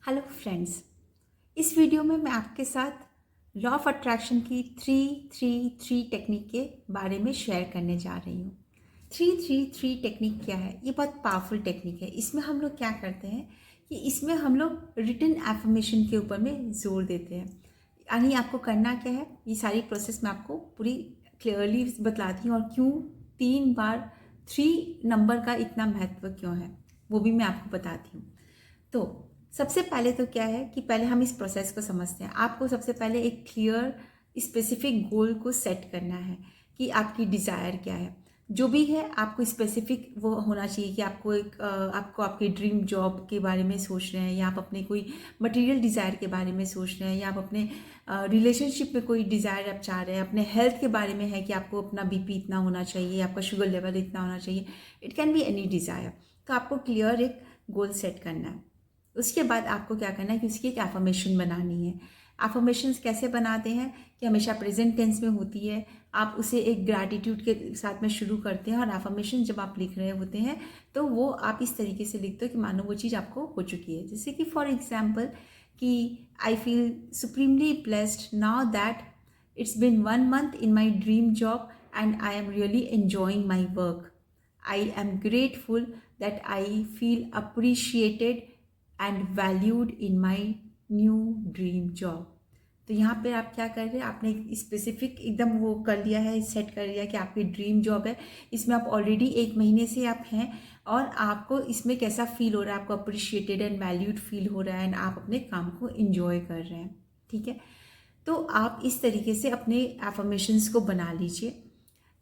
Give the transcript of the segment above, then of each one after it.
Hello friends, इस video में मैं आपके साथ लॉ ऑफ अट्रैक्शन की 333 टेक्निक के बारे में शेयर करने जा रही हूँ। 333 टेक्निक क्या है? ये बहुत पावरफुल टेक्निक है। इसमें हम लोग क्या करते हैं कि इसमें हम लोग रिटन एफर्मेशन के ऊपर में जोर देते हैं। यानी आपको करना क्या है, ये सारी प्रोसेस मैं आपको पूरी क्लियरली बतलाती हूँ और क्यों 3 बार 3 नंबर का इतना महत्व क्यों है वो भी मैं आपको बताती हूँ। तो सबसे पहले तो क्या है कि पहले हम इस प्रोसेस को समझते हैं। आपको सबसे पहले एक क्लियर स्पेसिफिक गोल को सेट करना है कि आपकी डिज़ायर क्या है। जो भी है आपको स्पेसिफिक वो होना चाहिए कि आपको आपके ड्रीम जॉब के बारे में सोच रहे हैं, या आप अपने कोई मटेरियल डिज़ायर के बारे में सोच रहे हैं, या आप अपने रिलेशनशिप में कोई डिज़ायर आप चाह रहे हैं, अपने हेल्थ के बारे में है कि आपको अपना बीपी इतना होना चाहिए, आपका शुगर लेवल इतना होना चाहिए। It can be any desire. तो आपको क्लियर एक गोल सेट करना है। उसके बाद आपको क्या करना है कि उसकी एक एफर्मेशन बनानी है। एफर्मेशंस कैसे बनाते हैं कि हमेशा प्रेजेंट टेंस में होती है। आप उसे एक ग्रैटिट्यूड के साथ में शुरू करते हैं, और एफर्मेशन जब आप लिख रहे होते हैं तो वो आप इस तरीके से लिखते हो कि मानो वो चीज़ आपको हो चुकी है। जैसे कि फॉर एग्जाम्पल कि I feel supremely blessed now that it's been 1 month in my dream job and I am really enjoying my work. I am grateful that I feel appreciated and valued in my new dream job. तो यहाँ पे आप क्या कर रहे हैं, आपने specific एकदम वो कर लिया है, सेट कर लिया कि आपकी ड्रीम जॉब है, इसमें आप ऑलरेडी 1 महीने से आप हैं और आपको इसमें कैसा फील हो रहा है, आपको अप्रिशिएटेड एंड वैल्यूड फील हो रहा है एंड आप अपने काम को इंजॉय कर रहे हैं। ठीक है, तो आप इस तरीके से अपने एफर्मेशंस को बना लीजिए।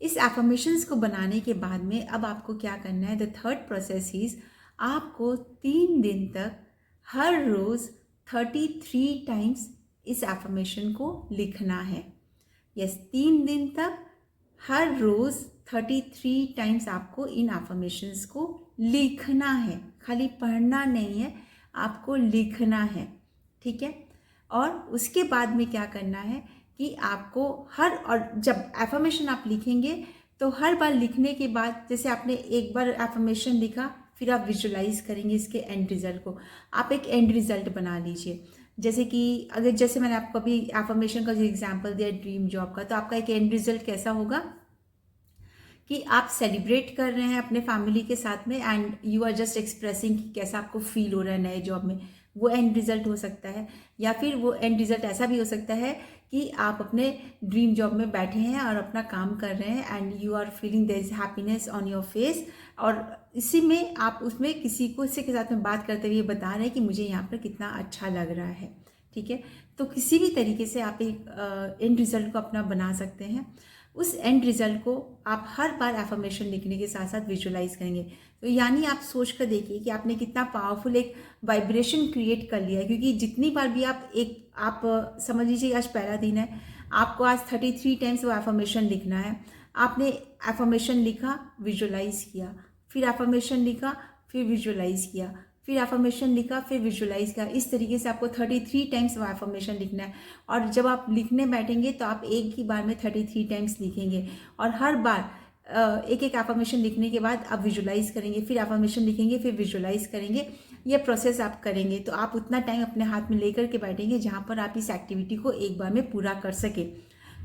इस एफर्मेशंस को बनाने के बाद में अब आपको क्या करना है, द थर्ड प्रोसेस इज आपको 3 दिन तक हर रोज़ 33 टाइम्स इस एफर्मेशन को लिखना है। यस, 3 दिन तक हर रोज़ 33 टाइम्स आपको इन एफर्मेशंस को लिखना है। खाली पढ़ना नहीं है, आपको लिखना है। ठीक है, और उसके बाद में क्या करना है कि आपको और जब एफर्मेशन आप लिखेंगे तो हर बार लिखने के बाद, जैसे आपने एक बार एफर्मेशन लिखा, फिर आप विजुलाइज करेंगे इसके एंड रिजल्ट को। आप एक एंड रिजल्ट बना लीजिए। जैसे मैंने आपको अभी एफर्मेशन का जो एग्जांपल दिया ड्रीम जॉब का, तो आपका एक एंड रिजल्ट कैसा होगा कि आप सेलिब्रेट कर रहे हैं अपने फैमिली के साथ में and you are just expressing कि कैसा आपको फील हो रहा है नए जॉब में। वो एंड रिजल्ट हो सकता है, या फिर वो एंड रिजल्ट ऐसा भी हो सकता है कि आप अपने ड्रीम जॉब में बैठे हैं और अपना काम कर रहे हैं and you are feeling there is happiness on your face, और इसी में आप उसमें किसी के साथ में बात करते हुए बता रहे हैं कि मुझे यहाँ पर कितना अच्छा लग रहा है। ठीक है, तो किसी भी तरीके से आप एक एंड रिजल्ट को अपना बना सकते हैं। उस एंड रिजल्ट को आप हर बार एफर्मेशन लिखने के साथ साथ विजुलाइज करेंगे। तो यानी आप सोच कर देखिए कि आपने कितना पावरफुल एक वाइब्रेशन क्रिएट कर लिया है, क्योंकि जितनी बार भी आप समझ लीजिए आज पहला दिन है, आपको आज 33 टाइम्स वो एफर्मेशन लिखना है। आपने एफर्मेशन लिखा, विजुलाइज किया, फिर एफर्मेशन लिखा, फिर विजुलाइज किया, फिर एफर्मेशन लिखा, फिर विजुलाइज किया। इस तरीके से आपको 33 टाइम्स वो एफर्मेशन लिखना है। और जब आप लिखने बैठेंगे तो आप एक ही बार में 33 टाइम्स लिखेंगे, और हर बार एक एक एफर्मेशन लिखने के बाद आप विजुलाइज करेंगे, फिर एफर्मेशन लिखेंगे, फिर विजुलाइज करेंगे। ये प्रोसेस आप करेंगे तो आप उतना टाइम अपने हाथ में लेकर के बैठेंगे जहाँ पर आप इस एक्टिविटी को एक बार में पूरा कर सके।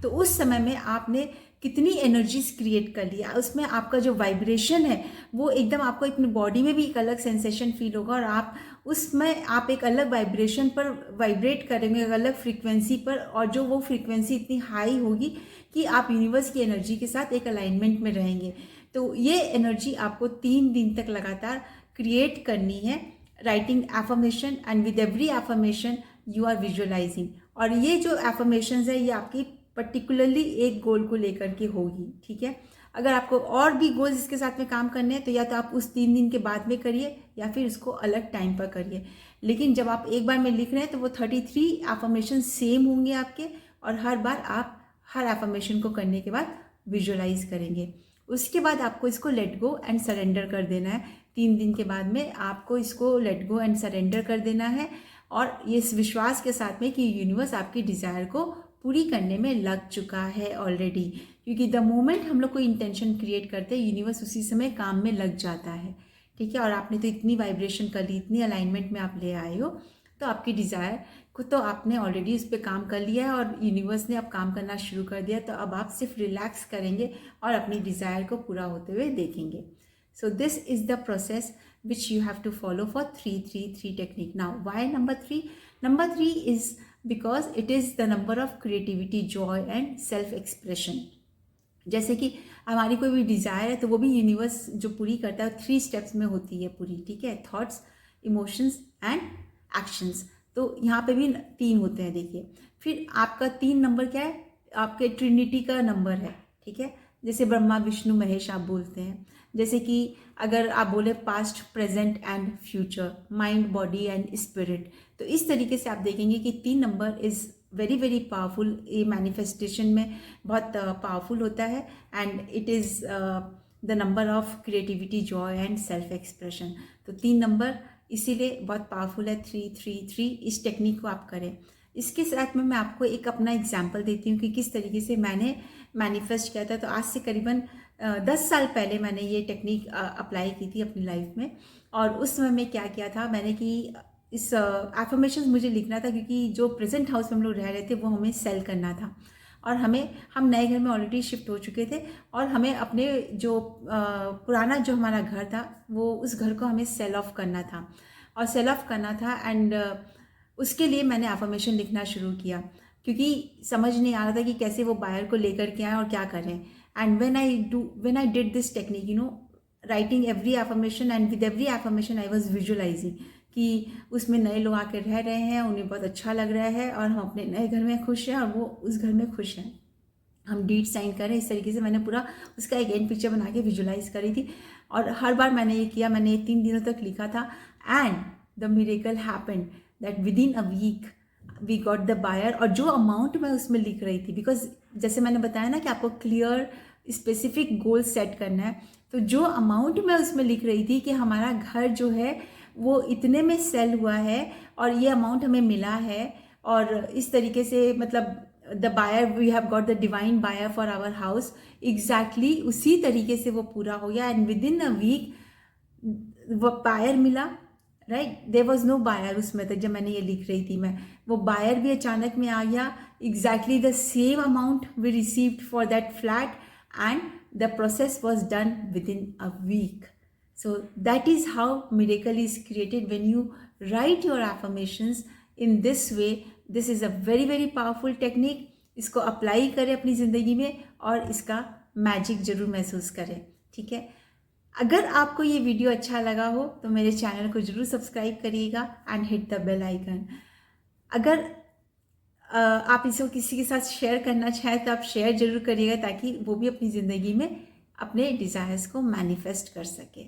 तो उस समय में आपने कितनी एनर्जीज क्रिएट कर लिया, उसमें आपका जो वाइब्रेशन है वो एकदम, आपको अपनी बॉडी में भी एक अलग सेंसेशन फील होगा, और आप उसमें आप एक अलग वाइब्रेशन पर वाइब्रेट करेंगे, एक अलग फ्रीक्वेंसी पर, और जो वो फ्रीक्वेंसी इतनी हाई होगी कि आप यूनिवर्स की एनर्जी के साथ एक अलाइनमेंट में रहेंगे। तो ये एनर्जी आपको 3 दिन तक लगातार क्रिएट करनी है, writing affirmation, and with every affirmation you are visualising. और ये जो एफर्मेशंस है ये आपकी पर्टिकुलरली एक गोल को लेकर के होगी। ठीक है, अगर आपको और भी गोल्स इसके साथ में काम करने हैं तो या तो आप उस 3 दिन के बाद में करिए, या फिर उसको अलग टाइम पर करिए। लेकिन जब आप एक बार में लिख रहे हैं तो वो 33 एफर्मेशन सेम होंगे आपके, और हर बार आप हर एफर्मेशन को करने के बाद विजुअलाइज करेंगे। उसके बाद आपको इसको लेट गो एंड सरेंडर कर देना है। 3 दिन के बाद में आपको इसको लेट गो एंड सरेंडर कर देना है, और इस विश्वास के साथ में कि यूनिवर्स आपकी डिज़ायर को पूरी करने में लग चुका है ऑलरेडी। क्योंकि द मोमेंट हम लोग कोई इंटेंशन क्रिएट करते हैं, यूनिवर्स उसी समय काम में लग जाता है। ठीक है, और आपने तो इतनी वाइब्रेशन कर ली, इतनी अलाइनमेंट में आप ले आए हो, तो आपकी डिज़ायर को तो आपने ऑलरेडी उस पर काम कर लिया है और यूनिवर्स ने अब काम करना शुरू कर दिया, तो अब आप सिर्फ रिलैक्स करेंगे और अपनी डिज़ायर को पूरा होते हुए देखेंगे. So this is the process which you have to follow for 333 technique. Now, why number 3? Number 3 is because it is the number of creativity, joy and self-expression. जैसे कि हमारी कोई भी डिज़ायर है तो वो भी यूनिवर्स जो पूरी करता है 3 स्टेप्स में होती है पूरी, ठीक है. Thoughts, emotions and actions. तो यहाँ पे भी 3 होते हैं, देखिए. फिर आपका 3 नंबर क्या है? आपके ट्रिनिटी का नंबर है, ठीक है. जैसे ब्रह्मा विष्णु महेश आप बोलते हैं. जैसे कि अगर आप बोले past, present and future, mind, body and spirit, तो इस तरीके से आप देखेंगे कि 3 number is very very powerful. ये मैनिफेस्टेशन में बहुत पावरफुल होता है and it is the number of creativity, Joy and self expression. तो 3 नंबर इसीलिए बहुत पावरफुल है. 333 इस टेक्निक को आप करें. इसके साथ में मैं आपको एक अपना एग्जाम्पल देती हूँ कि किस तरीके से मैंने मैनिफेस्ट किया था. तो आज से करीबन 10 साल पहले मैंने ये टेक्निक अप्लाई की थी अपनी लाइफ में. और उस समय में क्या किया था मैंने कि इस एफर्मेशंस मुझे लिखना था, क्योंकि जो प्रेजेंट हाउस में हम लोग रह रहे थे वो हमें सेल करना था. और हम नए घर में ऑलरेडी शिफ्ट हो चुके थे और हमें अपने जो पुराना जो हमारा घर था वो उस घर को हमें सेल ऑफ करना था. और सेल ऑफ करना था एंड उसके लिए मैंने एफर्मेशन लिखना शुरू किया, क्योंकि समझ नहीं आ रहा था कि कैसे वो बायर को लेकर के आए और क्या करें. And when I did this technique, writing every affirmation, and with every affirmation I was visualizing कि उसमें नए लोग आकर रह रहे हैं, उन्हें बहुत अच्छा लग रहा है और हम अपने नए घर में खुश हैं और वो उस घर में खुश हैं. हम डीड साइन करें, इस तरीके से मैंने पूरा उसका एक एंड पिक्चर बना के विजुलाइज करी थी. और हर बार मैंने ये किया. मैंने ये 3 दिनों तक लिखा था and the miracle happened that within a week we got the buyer. और जो अमाउंट मैं उसमें लिख रही थी, बिकॉज जैसे मैंने बताया ना कि आपको क्लियर स्पेसिफिक गोल सेट करना है, तो जो अमाउंट मैं उसमें लिख रही थी कि हमारा घर जो है वो इतने में सेल हुआ है और ये अमाउंट हमें मिला है, और इस तरीके से मतलब the buyer, we have got the divine buyer for our house. Exactly उसी तरीके से वो पूरा हो गया and within a week वो बायर मिला. Right, there was no buyer उसमें तक जब मैंने ये लिख रही थी. वो बायर भी अचानक में आ गया. Exactly the same amount we received for that flat and the process was done within a week. So that is how miracle is created when you write your affirmations in this way. This is a very very powerful technique. इसको apply करें अपनी ज़िंदगी में और इसका magic ज़रूर महसूस करें, ठीक है. अगर आपको ये वीडियो अच्छा लगा हो तो मेरे चैनल को ज़रूर सब्सक्राइब करिएगा and hit the bell icon. अगर आप इसको किसी के साथ शेयर करना चाहें तो आप शेयर जरूर करिएगा, ताकि वो भी अपनी ज़िंदगी में अपने डिज़ायर्स को मैनिफेस्ट कर सके.